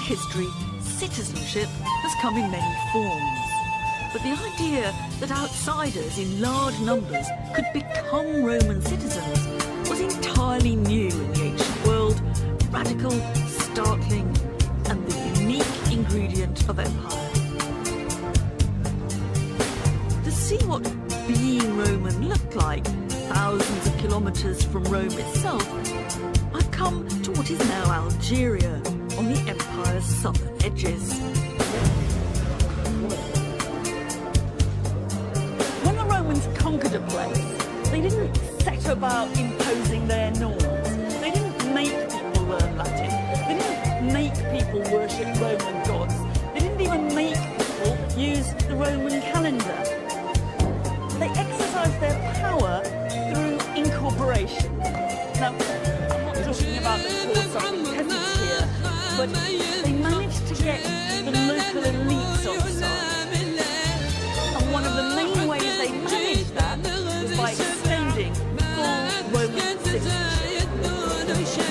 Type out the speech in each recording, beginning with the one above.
history, citizenship has come in many forms. But the idea that outsiders in large numbers could become Roman citizens was entirely new in the ancient world, radical, startling, and the unique ingredient of empire. To see what being Roman looked like thousands of kilometres from Rome itself, I've come to what is now Algeria, on the empire's southern edges. When the Romans conquered a place, they didn't set about imposing their norms. They didn't make people learn Latin. They didn't make people worship Roman gods. They didn't even make people use the Roman calendar. They exercised their power through incorporation. Now, I'm not talking about the poor suffering peasants here, but they managed to get the local elites on side. And one of the main ways they managed that was by extending full Roman citizenship.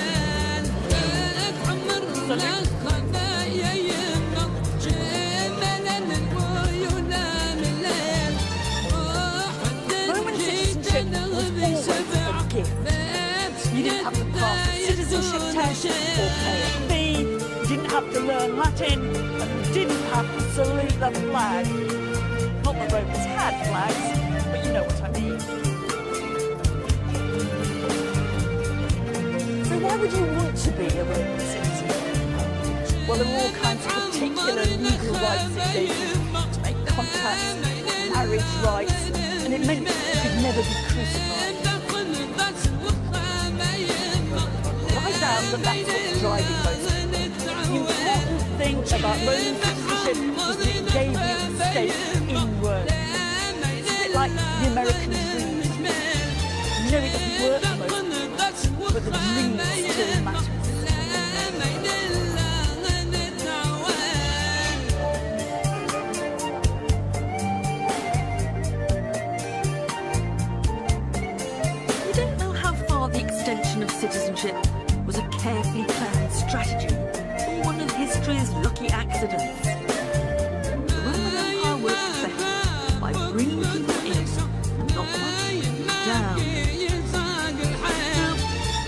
Roman citizenship was always a gift. You didn't have to pass a citizenship test or pay a fee, you didn't have to learn Latin, and you didn't have to salute the flag. Not that Romans had flags, but you know what I mean. So why would you want to be a Roman citizen? Well, there were all kinds of particular legal rights it gave you to make contacts, marriage rights, and it meant you could never be crucified. Write down that that's what's driving most people. The important thing about Roman citizenship was that it gave you a stake in Rome. It's a bit like the American dream. You know it doesn't work for most people, but the dream still matters. You don't know how far the extension of citizenship was a carefully planned strategy or one of history's lucky accidents. The Roman Empire worked better by bringing people in and not by bringing them down. Now,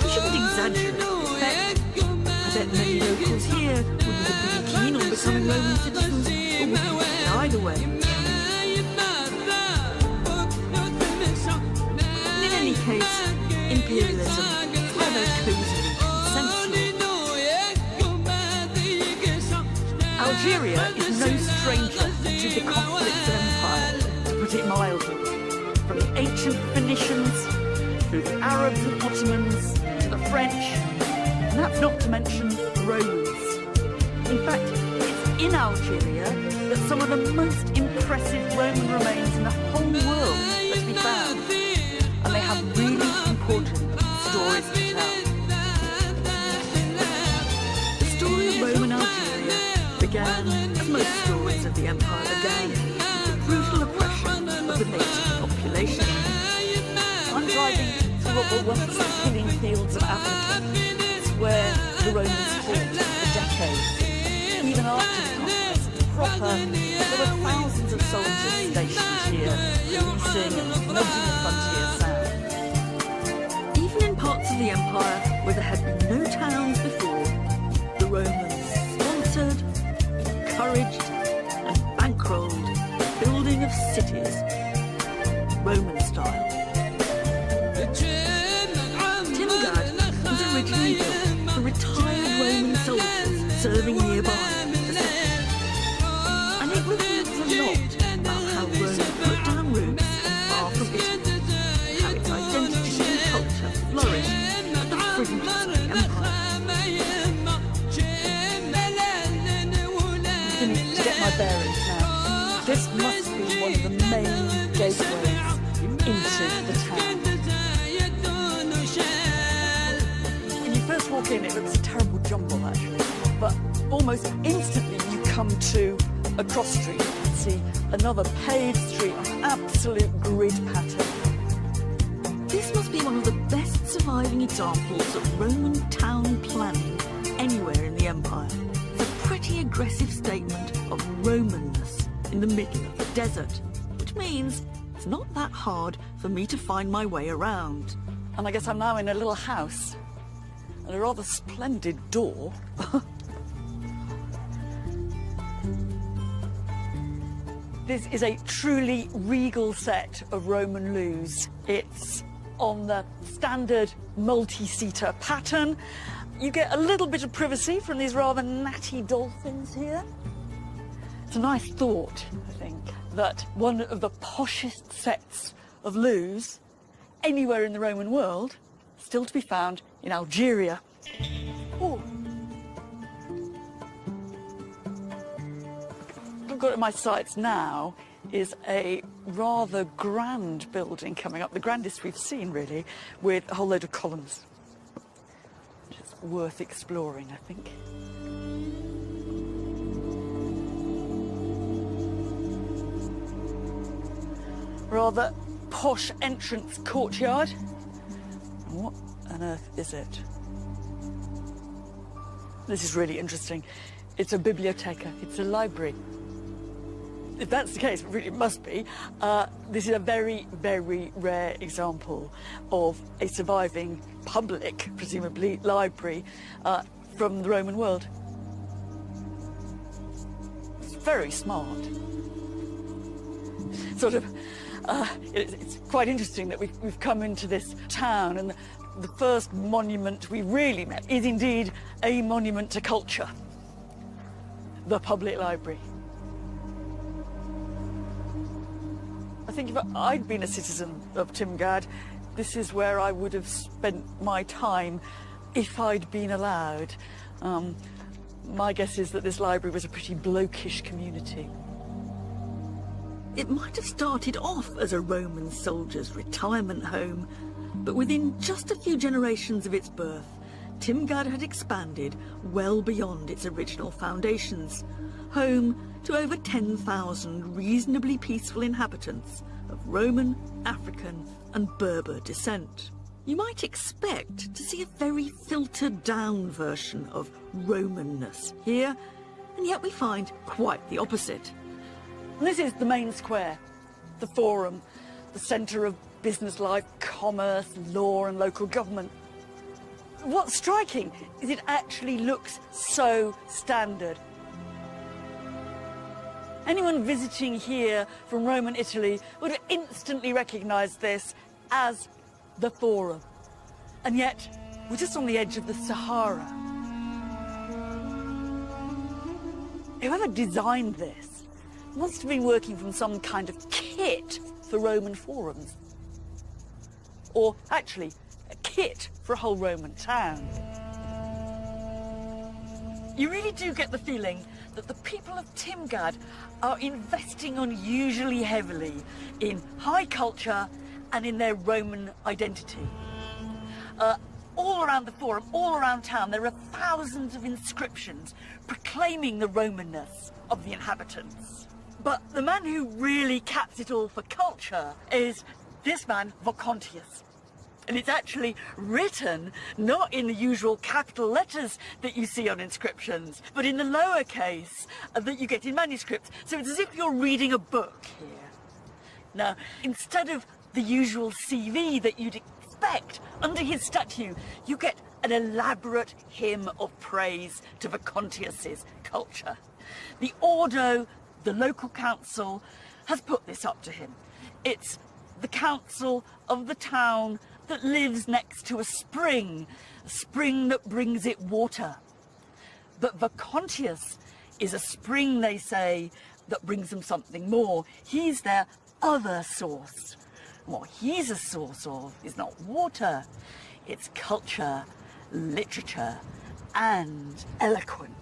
we shouldn't exaggerate the effect. I bet many locals here wouldn't have been keen on becoming Roman citizens or would be either way. In any case, imperialism, however cosily Algeria is no stranger to the conflicts of empire, to put it mildly. From the ancient Phoenicians, through the Arabs and Ottomans, to the French, and that's not to mention the Romans. In fact, it's in Algeria that some of the most impressive Roman remains in the whole world are to be found. And they have really important stories to tell. The story of Roman Algeria began, as most stories of the empire began, with the brutal oppression of the native population. I'm driving through what were once the killing fields of Africa. It's where the Romans fought for decades. Even after the conquest proper, there were thousands of soldiers stationed here, policing and nodding the frontier south. Even in parts of the empire where there had been no towns before, the Romans sponsored, encouraged and bankrolled the building of cities, Roman style. Tيmqاد was originally built for retired Roman soldiers serving nearby. And it reveals a lot about how Rome put down roots far from Italy, how its identity and culture flourished at the fringes of the empire. To get my bearings now, this must be one of the main gateways into the town. When you first walk in, it looks a terrible jumble actually, but almost instantly you come to a cross street and see another paved street on absolute grid pattern. This must be one of the best surviving examples of Roman town planning anywhere in the empire. It's a pretty aggressive statement of Romanness in the middle of the desert, which means it's not that hard for me to find my way around. And I guess I'm now in a little house and a rather splendid door. This is a truly regal set of Roman loos. It's on the standard multi-seater pattern. You get a little bit of privacy from these rather natty dolphins here. It's a nice thought, I think, that one of the poshest sets of loos anywhere in the Roman world is still to be found in Algeria. Oh. What I've got in my sights now is a rather grand building coming up, the grandest we've seen really, with a whole load of columns. Which is worth exploring, I think. Rather posh entrance courtyard. What on earth is it? This is really interesting. It's a biblioteca, it's a library. If that's the case, it must be, this is a very, very rare example of a surviving public, presumably, library from the Roman world. It's very smart. Sort of, it's quite interesting that we've come into this town and the first monument we really met is indeed a monument to culture, the public library. I think if I'd been a citizen of Tymgad, this is where I would have spent my time if I'd been allowed. My guess is that this library was a pretty blokish community. It might have started off as a Roman soldier's retirement home, but within just a few generations of its birth, Tymgad had expanded well beyond its original foundations, home to over 10,000 reasonably peaceful inhabitants of Roman, African and Berber descent. You might expect to see a very filtered down version of Romanness here, and yet we find quite the opposite. And this is the main square, the forum, the centre of business life, commerce, law and local government. What's striking is it actually looks so standard. Anyone visiting here from Roman Italy would have instantly recognised this as the Forum. And yet, we're just on the edge of the Sahara. Whoever designed this must have been working from some kind of kit for Roman forums. Or actually, a kit for a whole Roman town. You really do get the feeling that the people of Tymgad are investing unusually heavily in high culture and in their Roman identity. All around the forum, all around town, there are thousands of inscriptions proclaiming the Romanness of the inhabitants. But the man who really caps it all for culture is this man, Vocontius. And it's actually written not in the usual capital letters that you see on inscriptions, but in the lowercase that you get in manuscripts. So it's as if you're reading a book here. Now, instead of the usual CV that you'd expect under his statue, you get an elaborate hymn of praise to Vocontius's culture. The Ordo, the local council, has put this up to him. It's the council of the town that lives next to a spring that brings it water. But Vocontius is a spring, they say, that brings them something more. He's their other source. What he's a source of is not water, it's culture, literature, and eloquence.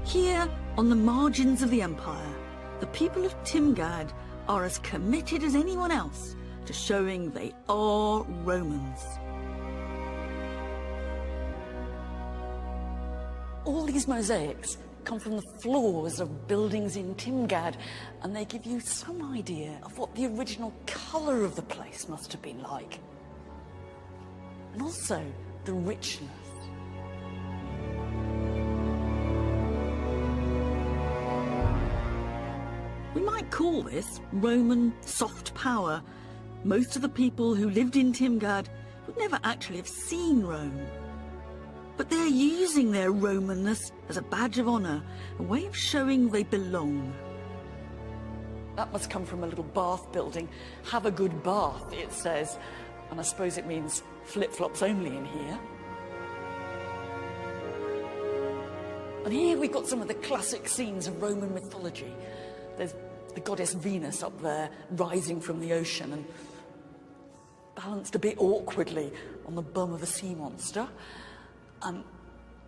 Here, on the margins of the empire, the people of Tymgad are as committed as anyone else to showing they are Romans. All these mosaics come from the floors of buildings in Tيمقاد, and they give you some idea of what the original colour of the place must have been like. And also the richness. We might call this Roman soft power. Most of the people who lived in Tيمقاد would never actually have seen Rome. But they're using their Romanness as a badge of honour, a way of showing they belong. That must come from a little bath building. Have a good bath, it says. And I suppose it means flip-flops only in here. And here we've got some of the classic scenes of Roman mythology. There's the goddess Venus up there, rising from the ocean and balanced a bit awkwardly on the bum of a sea monster. And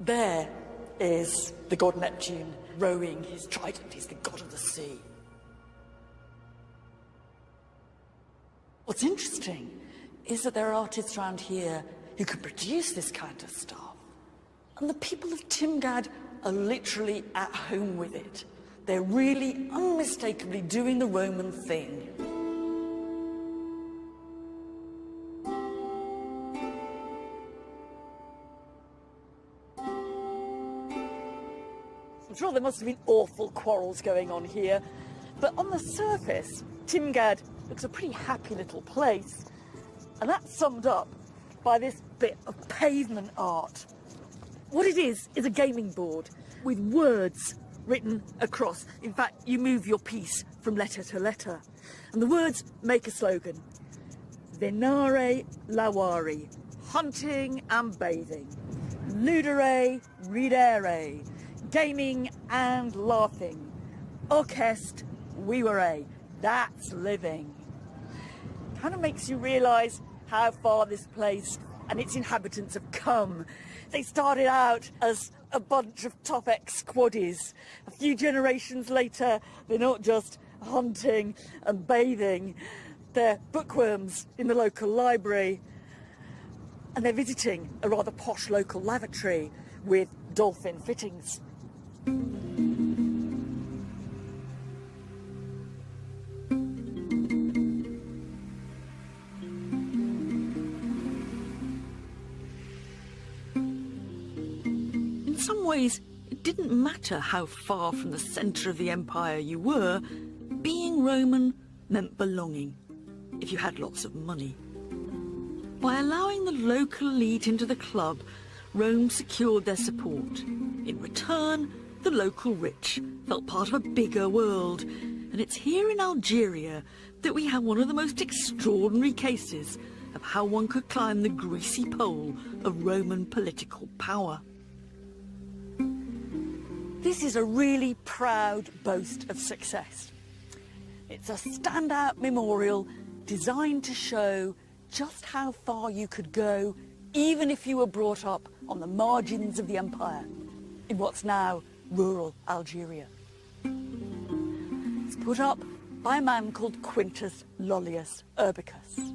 there is the god Neptune rowing his trident. He's the god of the sea. What's interesting is that there are artists around here who can produce this kind of stuff. And the people of Tيمقاد are literally at home with it. They're really unmistakably doing the Roman thing. I'm sure there must have been awful quarrels going on here, but on the surface, Tيمقاد looks a pretty happy little place. And that's summed up by this bit of pavement art. What it is a gaming board with words written across. In fact, you move your piece from letter to letter. And the words make a slogan. Venare lawari, hunting and bathing. Ludere ridere, gaming and laughing. Orchest vivere, that's living. Kind of makes you realise how far this place and its inhabitants have come. They started out as a bunch of top ex-squaddies. A few generations later, they're not just hunting and bathing, they're bookworms in the local library, and they're visiting a rather posh local lavatory with dolphin fittings. In some ways, it didn't matter how far from the centre of the empire you were. Being Roman meant belonging, if you had lots of money. By allowing the local elite into the club, Rome secured their support. In return, the local rich felt part of a bigger world. And it's here in Algeria that we have one of the most extraordinary cases of how one could climb the greasy pole of Roman political power. This is a really proud boast of success. It's a standout memorial designed to show just how far you could go, even if you were brought up on the margins of the empire, in what's now rural Algeria. It's put up by a man called Quintus Lollius Urbicus,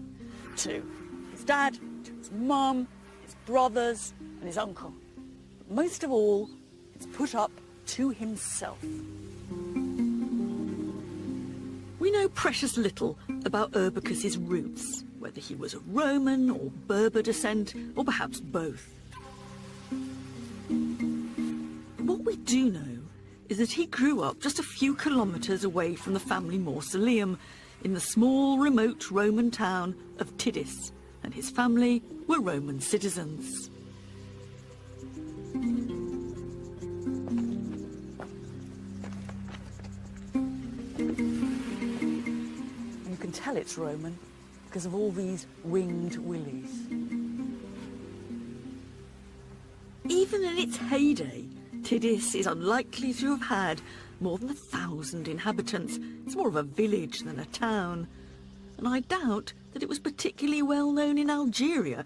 to his dad, to his mum, his brothers and his uncle. But most of all, it's put up to himself. We know precious little about Urbicus's roots, whether he was of Roman or Berber descent, or perhaps both. But what we do know is that he grew up just a few kilometres away from the family mausoleum in the small, remote Roman town of Tidis, and his family were Roman citizens. You can tell it's Roman because of all these winged willies. Even in its heyday, Tidis is unlikely to have had more than 1,000 inhabitants. It's more of a village than a town. And I doubt that it was particularly well known in Algeria